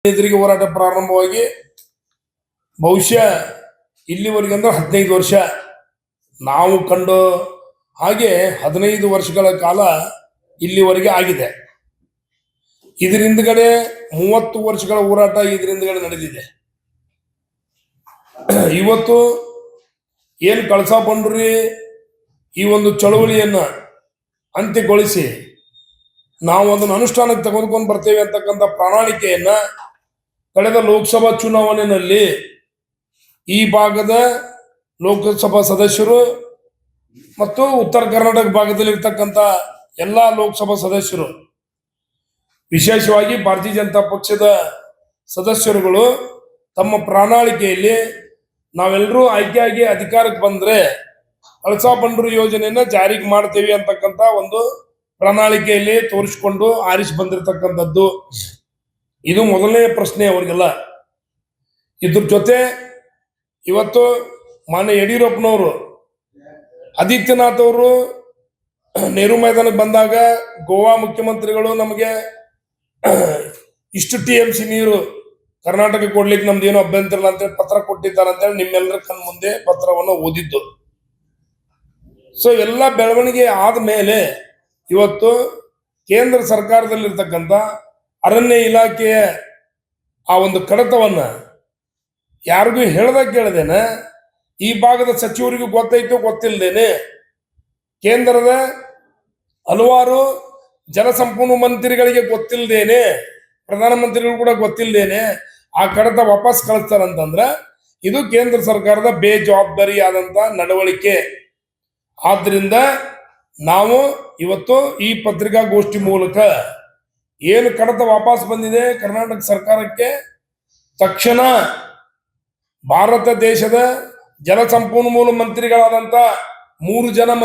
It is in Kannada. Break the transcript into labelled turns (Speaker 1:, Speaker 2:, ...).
Speaker 1: ಎದುರಿಗೆ ಹೋರಾಟ ಪ್ರಾರಂಭವಾಗಿ ಬಹುಶಃ ಇಲ್ಲಿವರೆಗೆ ಅಂದ್ರೆ 15 ವರ್ಷ ನಾವು ಕಂಡು ಹಾಗೆ 15 ವರ್ಷಗಳ ಕಾಲ ಇಲ್ಲಿವರೆಗೆ ಆಗಿದೆ. ಇದರ ಹಿಂದ್ಗಡೆ 30 ವರ್ಷಗಳ ಹೋರಾಟ ಇದರ ಹಿಂದ್ಗಡೆ ನಡೆದಿದೆ. ಇವತ್ತು ಏನು ಕಳಸಾ ಬಂಡೂರಿ ಈ ಒಂದು ಚಳವಳಿಯನ್ನ ಅಂತ್ಯಗೊಳಿಸಿ ನಾವು ಅದನ್ನು ಅನುಷ್ಠಾನಕ್ಕೆ ತೆಗೆದುಕೊಂಡು ಬರ್ತೇವೆ ಅಂತಕ್ಕಂಥ ಪ್ರಣಾಳಿಕೆಯನ್ನ ಕಳೆದ ಲೋಕಸಭಾ ಚುನಾವಣೆಯಲ್ಲಿ ಈ ಭಾಗದ ಲೋಕಸಭಾ ಸದಸ್ಯರು ಮತ್ತು ಉತ್ತರ ಕರ್ನಾಟಕ ಭಾಗದಲ್ಲಿರ್ತಕ್ಕಂಥ ಎಲ್ಲ ಲೋಕಸಭಾ ಸದಸ್ಯರು ವಿಶೇಷವಾಗಿ ಭಾರತೀಯ ಜನತಾ ಪಕ್ಷದ ಸದಸ್ಯರುಗಳು ತಮ್ಮ ಪ್ರಣಾಳಿಕೆಯಲ್ಲಿ ನಾವೆಲ್ಲರೂ ಆಯ್ಕೆಯಾಗಿ ಅಧಿಕಾರಕ್ಕೆ ಬಂದ್ರೆ ಕಳಸಾ ಬಂಡೂರಿ ಯೋಜನೆಯನ್ನ ಜಾರಿಗೆ ಮಾಡ್ತೇವೆ ಅಂತಕ್ಕಂಥ ಒಂದು ಪ್ರಣಾಳಿಕೆಯಲ್ಲಿ ತೋರಿಸಿಕೊಂಡು ಆರಿಸಿ ಬಂದಿರತಕ್ಕಂಥದ್ದು. ಇದು ಮೊದಲನೇ ಪ್ರಶ್ನೆ ಅವರಿಗೆಲ್ಲ. ಇದ್ರ ಜೊತೆ ಇವತ್ತು ಮಾನ್ಯ ಯಡಿಯೂರಪ್ಪನವರು ಆದಿತ್ಯನಾಥ್ ಅವರು ನೆಹರು ಮೈದಾನಕ್ಕೆ ಬಂದಾಗ ಗೋವಾ ಮುಖ್ಯಮಂತ್ರಿಗಳು ನಮಗೆ ಇಷ್ಟು TMC ನೀರು ಕರ್ನಾಟಕ ಕೊಡ್ಲಿಕ್ಕೆ ನಮ್ದೇನು ಅಭ್ಯಂತರ ಇಲ್ಲ ಅಂತೇಳಿ ಪತ್ರ ಕೊಟ್ಟಿದ್ದಾರೆ ಅಂತೇಳಿ ನಿಮ್ಮೆಲ್ಲರ ಕಣ್ ಮುಂದೆ ಪತ್ರವನ್ನು ಓದಿದ್ದು. ಸೊ ಎಲ್ಲ ಬೆಳವಣಿಗೆ ಆದ್ಮೇಲೆ ಇವತ್ತು ಕೇಂದ್ರ ಸರ್ಕಾರದಲ್ಲಿರ್ತಕ್ಕಂಥ ಅರಣ್ಯ ಇಲಾಖೆಯ ಆ ಒಂದು ಕಡತವನ್ನ ಯಾರಿಗೂ ಹೇಳ್ದ ಕೇಳದೇನೆ, ಈ ಭಾಗದ ಸಚಿವರಿಗೂ ಗೊತ್ತೈತೋ ಗೊತ್ತಿಲ್ಲದೇನೆ ಕೇಂದ್ರದ ಹಲವಾರು ಜಲಸಂಪನ್ಮೂಲ ಮಂತ್ರಿಗಳಿಗೆ ಗೊತ್ತಿಲ್ಲದೇನೆ, ಪ್ರಧಾನಮಂತ್ರಿಗಳು ಕೂಡ ಗೊತ್ತಿಲ್ಲದೇನೆ ಆ ಕಡತ ವಾಪಸ್ ಕಳಿಸ್ತಾರಂತಂದ್ರ ಇದು ಕೇಂದ್ರ ಸರ್ಕಾರದ ಬೇಜವಾಬ್ದಾರಿಯಾದಂತ ನಡವಳಿಕೆ. ಆದ್ರಿಂದ ನಾವು ಇವತ್ತು ಈ ಪತ್ರಿಕಾಗೋಷ್ಠಿ ಮೂಲಕ ಏನು ಕಡತ ವಾಪಸ್ ಬಂದಿದೆ ಕರ್ನಾಟಕ ಸರ್ಕಾರಕ್ಕೆ, ತಕ್ಷಣ ಭಾರತ ದೇಶದ ಜಲಸಂಪನ್ಮೂಲ ಮಂತ್ರಿಗಳಾದಂತ 3 ಜನ